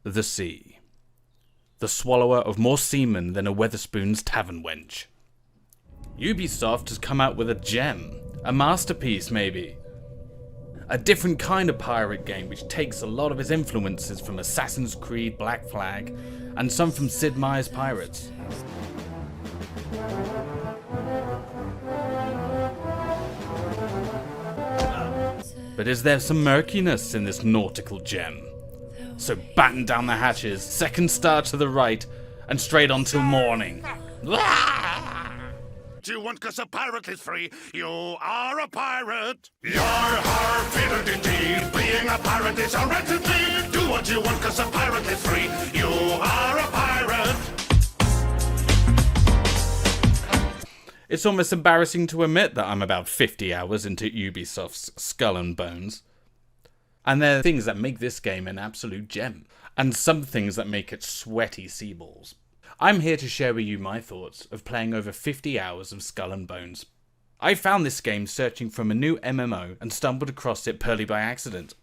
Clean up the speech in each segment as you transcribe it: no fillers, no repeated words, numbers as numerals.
The sea. The swallower of more seamen than a Wetherspoon's tavern wench. Ubisoft has come out with a gem. A masterpiece, maybe. A different kind of pirate game which takes a lot of its influences from Assassin's Creed Black Flag and some from Sid Meier's Pirates. But is there some murkiness in this nautical gem? So batten down the hatches, second star to the right, and straight on till morning. Do you want 'cause a pirate is free? You are a pirate. Yar har, fiddle indeed. Being a pirate is a right indeed. Do what you want 'cause a pirate is free. You are a pirate. It's almost embarrassing to admit that I'm about 50 hours into Ubisoft's Skull and Bones. And there are things that make this game an absolute gem, and some things that make it sweaty seaballs. I'm here to share with you my thoughts of playing over 50 hours of Skull and Bones. I found this game searching for a new MMO and stumbled across it purely by accident.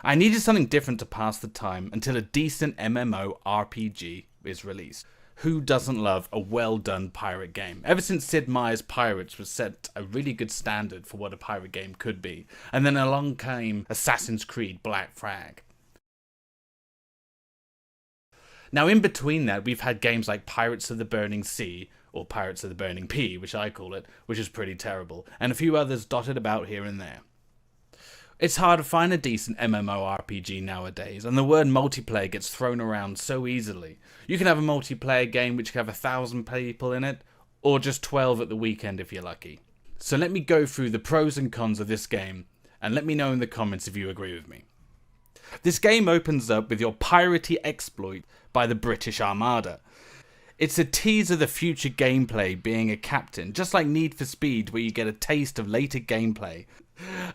I needed something different to pass the time until a decent MMO RPG is released. Who doesn't love a well-done pirate game? Ever since Sid Meier's Pirates was set a really good standard for what a pirate game could be, and then along came Assassin's Creed Black Flag. Now in between that, we've had games like Pirates of the Burning Sea, or Pirates of the Burning P, which I call it, which is pretty terrible, and a few others dotted about here and there. It's hard to find a decent MMORPG nowadays, and the word multiplayer gets thrown around so easily. You can have a multiplayer game which can have 1,000 people in it, or just 12 at the weekend if you're lucky. So let me go through the pros and cons of this game, and let me know in the comments if you agree with me. This game opens up with your piratey exploit by the British Armada. It's a tease of the future gameplay being a captain, just like Need for Speed where you get a taste of later gameplay,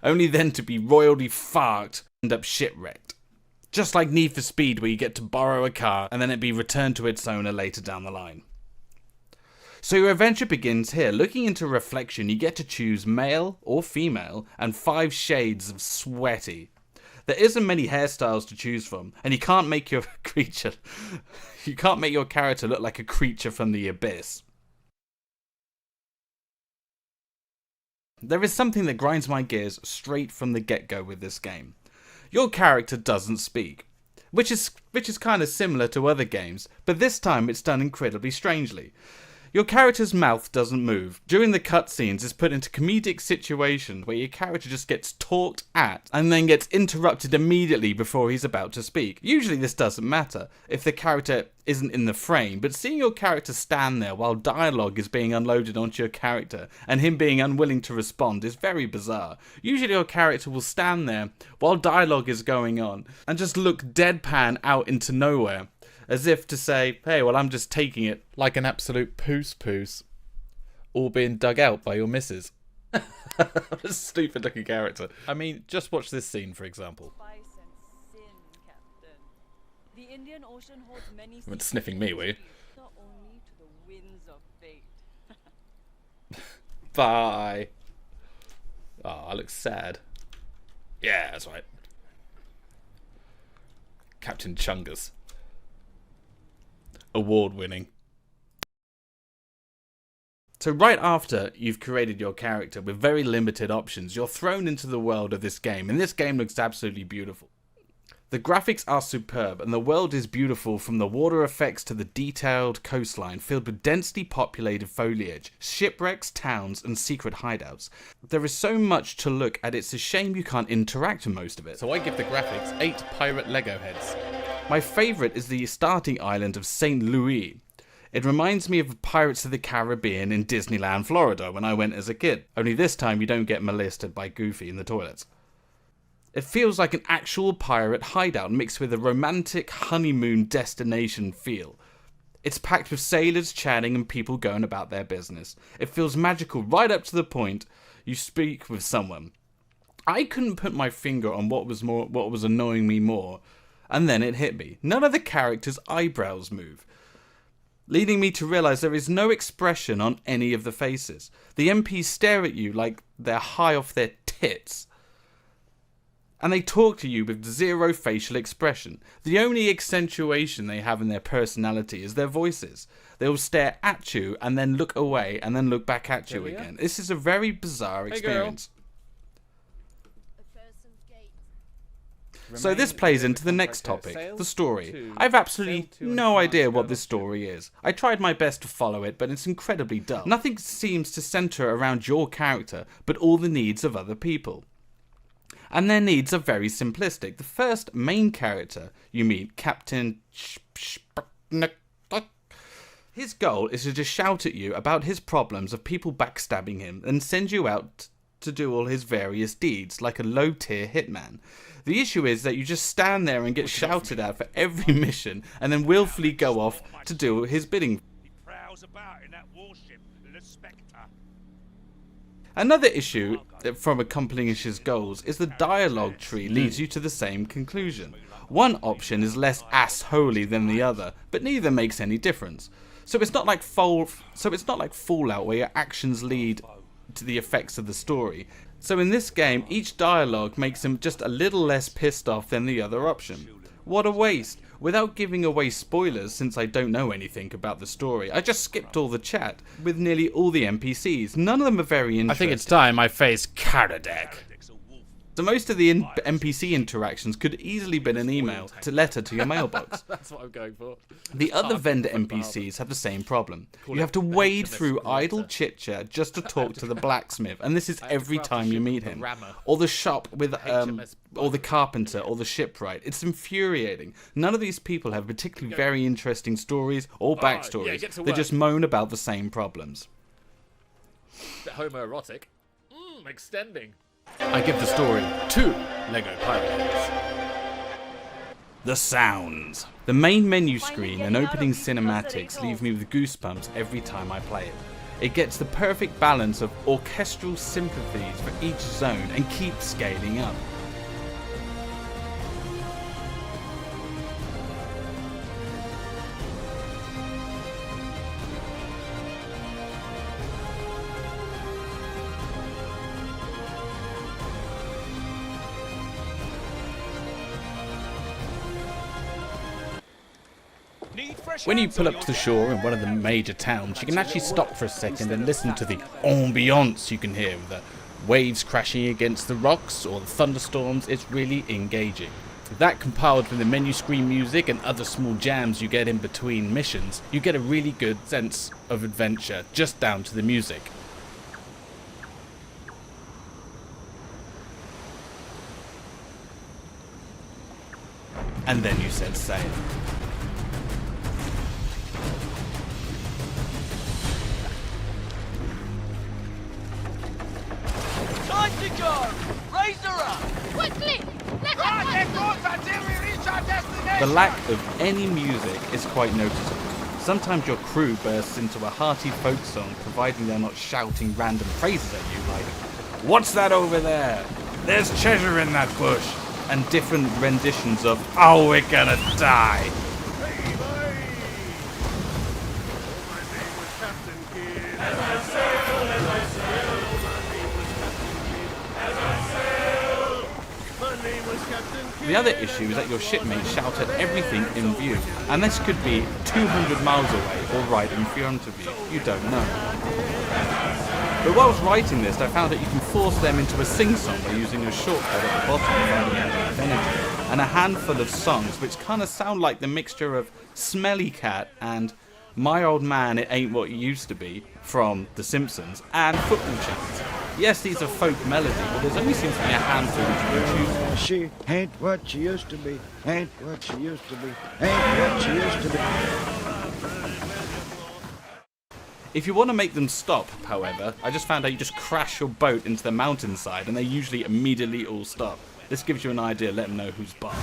only then to be royally farked and up shipwrecked. Just like Need for Speed where you get to borrow a car and then it be returned to its owner later down the line. So your adventure begins here. Looking into reflection, you get to choose male or female and 5 shades of sweaty. There isn't many hairstyles to choose from, and you can't make your character look like a creature from the abyss. There is something that grinds my gears straight from the get-go with this game. Your character doesn't speak, which is kind of similar to other games, but this time it's done incredibly strangely. Your character's mouth doesn't move. During the cutscenes, it's put into comedic situations where your character just gets talked at and then gets interrupted immediately before he's about to speak. Usually this doesn't matter if the character isn't in the frame, but seeing your character stand there while dialogue is being unloaded onto your character and him being unwilling to respond is very bizarre. Usually your character will stand there while dialogue is going on and just look deadpan out into nowhere, as if to say, hey, well, I'm just taking it like an absolute poos, all being dug out by your missus. A stupid looking character. I mean, just watch this scene, for example. The Indian Ocean holds many You weren't sniffing me, were you? not only to the winds of fate. Bye. Oh, I look sad. Yeah, that's right. Captain Chungus. Award-winning. So right after you've created your character with very limited options, you're thrown into the world of this game, and this game looks absolutely beautiful. The graphics are superb, and the world is beautiful from the water effects to the detailed coastline filled with densely populated foliage, shipwrecks, towns, and secret hideouts. There is so much to look at, it's a shame you can't interact with most of it. So I give the graphics 8 pirate Lego heads. My favourite is the starting island of St. Louis. It reminds me of Pirates of the Caribbean in Disneyland, Florida when I went as a kid, only this time you don't get molested by Goofy in the toilets. It feels like an actual pirate hideout mixed with a romantic honeymoon destination feel. It's packed with sailors chatting and people going about their business. It feels magical right up to the point you speak with someone. I couldn't put my finger on what was annoying me more, and then it hit me. None of the characters' eyebrows move, leading me to realise there is no expression on any of the faces. The NPCs stare at you like they're high off their tits. And they talk to you with zero facial expression. The only accentuation they have in their personality is their voices. They'll stare at you and then look away and then look back at you again. This is a very bizarre experience. So this plays into the next topic, the story. I've absolutely no idea what this story is. I tried my best to follow it, but it's incredibly dull. Nothing seems to center around your character, but all the needs of other people. And their needs are very simplistic. The first main character you meet, Captain his goal is to just shout at you about his problems of people backstabbing him and send you out to do all his various deeds, like a low-tier hitman. The issue is that you just stand there and get shouted at for every mission, and then willfully go off to do his bidding. He prowls about in that warship, the Spectre. Another issue from accomplishing his goals is the dialogue tree leads you to the same conclusion. One option is less ass-holy than the other, but neither makes any difference. So it's not like Fallout where your actions lead to the effects of the story. So in this game, each dialogue makes him just a little less pissed off than the other option. What a waste. Without giving away spoilers, since I don't know anything about the story, I just skipped all the chat with nearly all the NPCs. None of them are very interesting. I think it's time I face Karadek. So most of the NPC interactions could easily been an email to letter to your mailbox. That's what I'm going for. The other vendor NPCs have the same problem. You have to wade through idle chit-chat just to talk to the blacksmith, and this is every time you meet him. Or the shop with, or the carpenter, or the shipwright. It's infuriating. None of these people have particularly very interesting stories or backstories. They just moan about the same problems. Bit homoerotic. Extending. I give the story 2 Lego Pirate Heads. The sounds. The main menu screen and opening cinematics leave me with goosebumps every time I play it. It gets the perfect balance of orchestral sympathies for each zone and keeps scaling up. When you pull up to the shore in one of the major towns, you can actually stop for a second and listen to the ambiance you can hear with the waves crashing against the rocks or the thunderstorms. It's really engaging. That compiled with the menu screen music and other small jams you get in between missions, you get a really good sense of adventure just down to the music. And then you set sail. Time to go! Raise her up! Quickly! Let Right, us let's go until we reach our destination! The lack of any music is quite noticeable. Sometimes your crew bursts into a hearty folk song, providing they're not shouting random phrases at you like, "What's that over there? There's treasure in that bush!" and different renditions of, "Oh, we're gonna die!" Hey, boy! Oh, my name was Captain Kidd. As I sail, as I sail. My name was Captain Kidd. As I sail. My name was Captain Kidd. The other issue is that your shipmates shout at everything in view, and this could be 200 miles away or right in front of you. You don't know. But while I was writing this, I found that you can force them into a sing-song by using a shortcut at the bottom of the energy, and a handful of songs which kind of sound like the mixture of Smelly Cat and My Old Man It Ain't What It Used to Be from The Simpsons, and football chants. Yes, these are folk melody, but there's only seems to be a handful which you can choose. She ain't what she used to be, ain't what she used to be, ain't what she used to be. If you want to make them stop, however, I just found out you just crash your boat into the mountainside and they usually immediately all stop. This gives you an idea, let them know who's boss.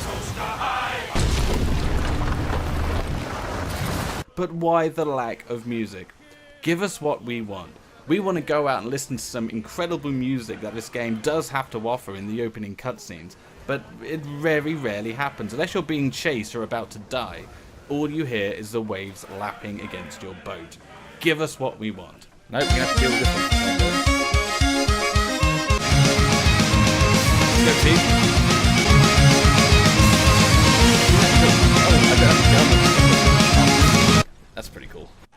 But why the lack of music? Give us what we want. We want to go out and listen to some incredible music that this game does have to offer in the opening cutscenes, but it very rarely happens. Unless you're being chased or about to die, all you hear is the waves lapping against your boat. Give us what we want. Nope, you have to deal with this one. No, see?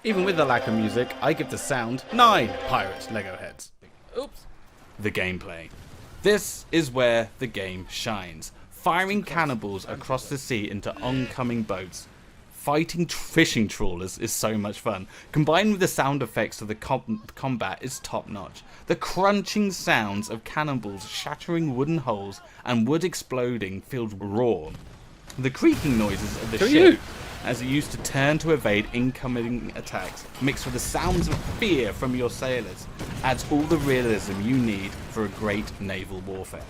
Even with the lack of music, I give the sound 9 pirate Lego heads. Oops. The gameplay. This is where the game shines. Firing cannonballs across the sea into oncoming boats. Fighting fishing trawlers is so much fun. Combined with the sound effects of the combat is top notch. The crunching sounds of cannonballs shattering wooden holes and wood exploding feels raw. The creaking noises of the ship as it used to turn to evade incoming attacks, mixed with the sounds of fear from your sailors, adds all the realism you need for a great naval warfare.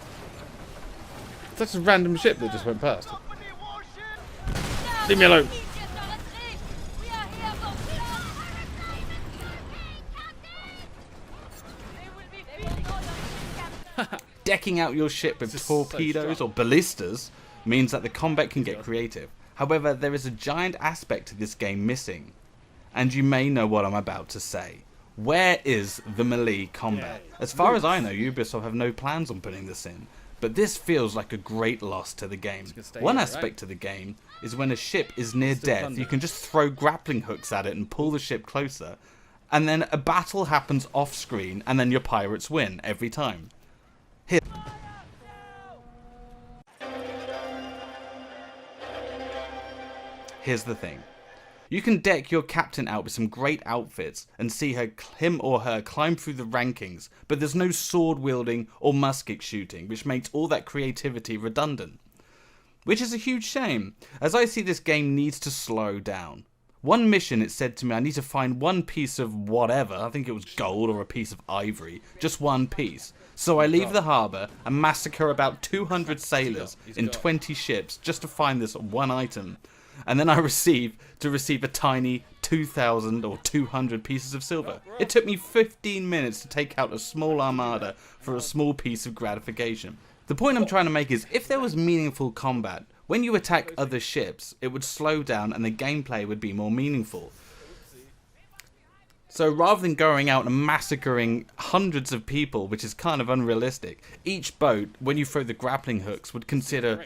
That's a random ship that just went past. Company warship! Leave me alone. We are here for Decking out your ship with This is so torpedoes strong. or ballistas means that the combat can get creative. However, there is a giant aspect to this game missing, and you may know what I'm about to say. Where is the melee combat? As far as I know, Ubisoft have no plans on putting this in, but this feels like a great loss to the game. One here, aspect right? to the game is when a ship is near death, plunder. you can just throw grappling hooks at it and pull the ship closer, and then a battle happens off screen, and then your pirates win every time. Here's the thing. You can deck your captain out with some great outfits and see him or her climb through the rankings, but there's no sword wielding or musket shooting, which makes all that creativity redundant. Which is a huge shame, as I see this game needs to slow down. One mission it said to me I need to find one piece of whatever, I think it was gold or a piece of ivory, just one piece. So I leave the harbour and massacre about 200 sailors in 20 ships just to find this one item. And then I receive a tiny 2,000 or 200 pieces of silver. It took me 15 minutes to take out a small armada for a small piece of gratification. The point I'm trying to make is, if there was meaningful combat, when you attack other ships, it would slow down and the gameplay would be more meaningful. So rather than going out and massacring hundreds of people, which is kind of unrealistic, each boat, when you throw the grappling hooks, would consider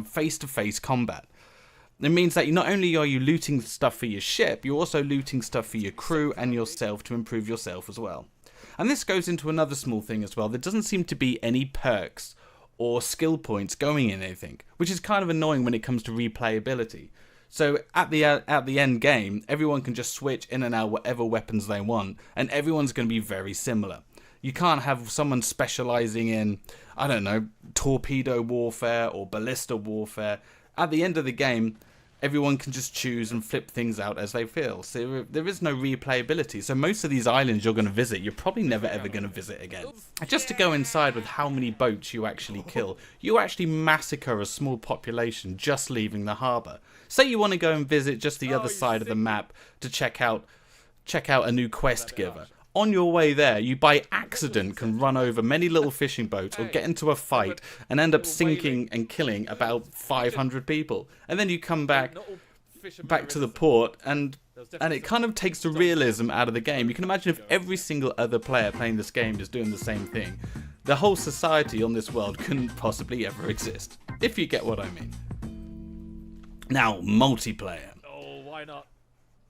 face-to-face combat. It means that not only are you looting stuff for your ship, you're also looting stuff for your crew and yourself to improve yourself as well. And this goes into another small thing as well. There doesn't seem to be any perks or skill points going in anything, which is kind of annoying when it comes to replayability. So at the end game, everyone can just switch in and out whatever weapons they want, and everyone's going to be very similar. You can't have someone specializing in, I don't know, torpedo warfare or ballista warfare. At the end of the game, everyone can just choose and flip things out as they feel. So there is no replayability. So most of these islands you're going to visit, you're probably never ever going to visit again. Just to go inside with how many boats you actually kill, you actually massacre a small population just leaving the harbour. Say you want to go and visit just the other side of the map to check out a new quest giver. On your way there, you by accident can run over many little fishing boats or get into a fight and end up sinking and killing about 500 people. And then you come back to the port and it kind of takes the realism out of the game. You can imagine if every single other player playing this game is doing the same thing. The whole society on this world couldn't possibly ever exist, if you get what I mean. Now, multiplayer. Oh, why not?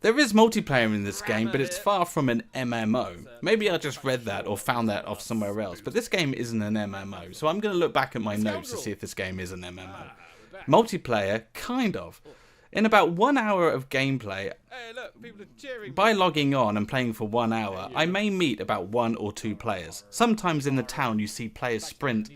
There is multiplayer in this game, but it's far from an MMO. Maybe I just read that or found that off somewhere else, but this game isn't an MMO, so I'm going to look back at my notes to see if this game is an MMO. Multiplayer, kind of. In about 1 hour of gameplay, Hey, look, people are cheering. by logging on and playing for 1 hour, I may meet about 1 or 2 players. Sometimes in the town you see players sprint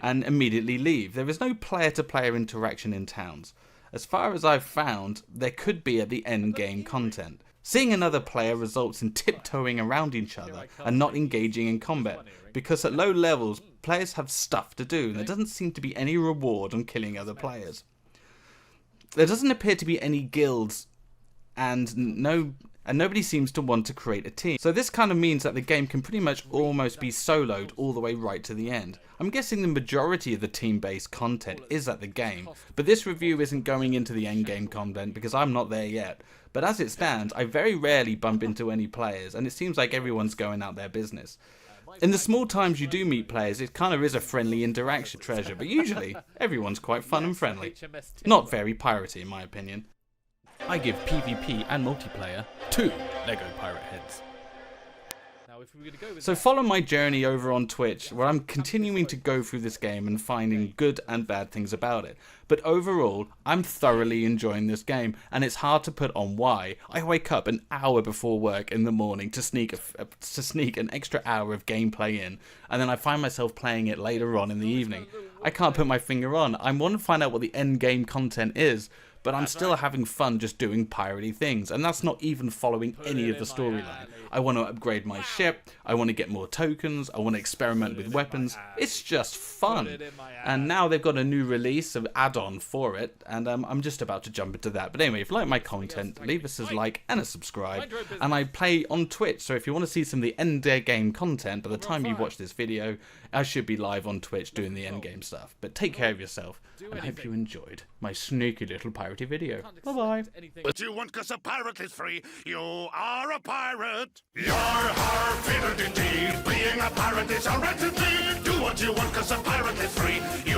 and immediately leave. There is no player-to-player interaction in towns. As far as I've found, there could be at the end game content. Seeing another player results in tiptoeing around each other and not engaging in combat, because at low levels, players have stuff to do, and there doesn't seem to be any reward on killing other players. There doesn't appear to be any guilds, and nobody seems to want to create a team. So this kind of means that the game can pretty much almost be soloed all the way right to the end. I'm guessing the majority of the team-based content is at the game, but this review isn't going into the end-game content because I'm not there yet. But as it stands, I very rarely bump into any players, and it seems like everyone's going out their business. In the small times you do meet players, it kind of is a friendly interaction treasure, but usually everyone's quite fun and friendly. Not very piratey in my opinion. I give PvP and multiplayer 2 Lego Pirate Heads. Now, if we were to go with So follow my journey over on Twitch, where I'm continuing to go through this game and finding good and bad things about it. But overall, I'm thoroughly enjoying this game, and it's hard to put on why. I wake up an hour before work in the morning to sneak an extra hour of gameplay in, and then I find myself playing it later on in the evening. I can't put my finger on. I want to find out what the end game content is, but I'm still having fun just doing piratey things, and that's not even following any of the storyline. I want to upgrade my ship, I want to get more tokens, I want to experiment with weapons. It's just fun. And now they've got a new release of add-on for it, and I'm just about to jump into that. But anyway, if you like my content, leave us a like and a subscribe. And I play on Twitch, so if you want to see some of the end game content, by the time you watch this video, I should be live on Twitch doing the end game stuff. But take care of yourself, and I hope you enjoyed my sneaky little piratey video. Bye-bye. What you want, 'cause a pirate is free. You are a pirate. Yar har, fiddle-dee-dee. Being a pirate is a rat indeed. Do what you want, 'cause a pirate is free. You